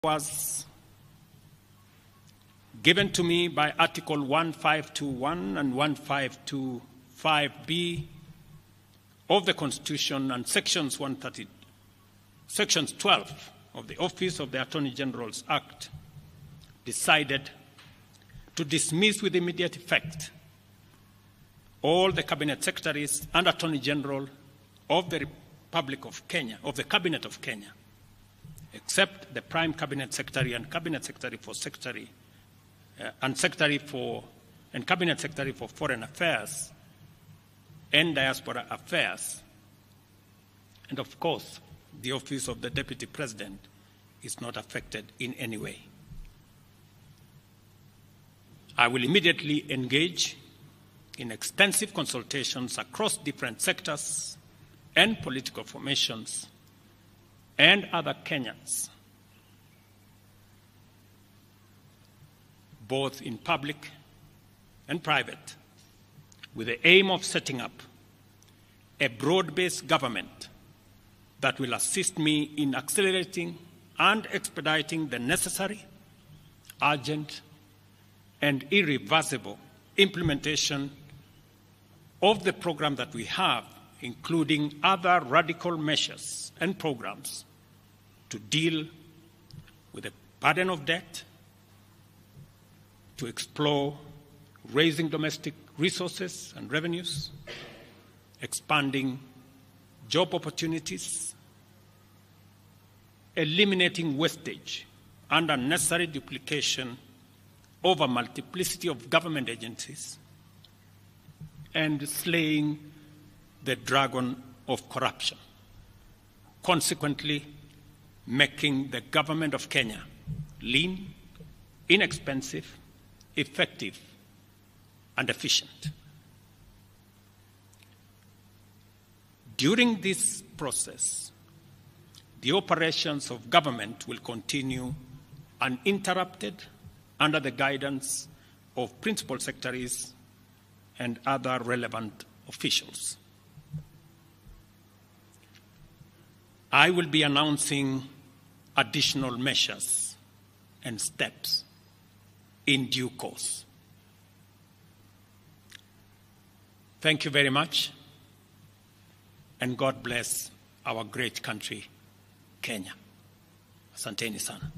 Was given to me by Article 1521 and 1525B of the Constitution and Sections 12 of the Office of the Attorney General's Act, decided to dismiss with immediate effect all the Cabinet Secretaries and Attorney General of the Republic of Kenya, of the Cabinet of Kenya, except the Prime Cabinet Secretary and Cabinet Secretary for Cabinet Secretary for Foreign Affairs and Diaspora Affairs. And of course, the Office of the Deputy President is not affected in any way. I will immediately engage in extensive consultations across different sectors and political formations and other Kenyans, both in public and private, with the aim of setting up a broad-based government that will assist me in accelerating and expediting the necessary, urgent, and irreversible implementation of the program that we have, including other radical measures and programs to deal with the burden of debt, to explore raising domestic resources and revenues, expanding job opportunities, eliminating wastage and unnecessary duplication of a multiplicity of government agencies, and slaying the dragon of corruption, consequently making the government of Kenya lean, inexpensive, effective, and efficient. During this process, the operations of government will continue uninterrupted under the guidance of principal secretaries and other relevant officials. I will be announcing additional measures and steps in due course. Thank you very much, and God bless our great country, Kenya. Asanteni sana.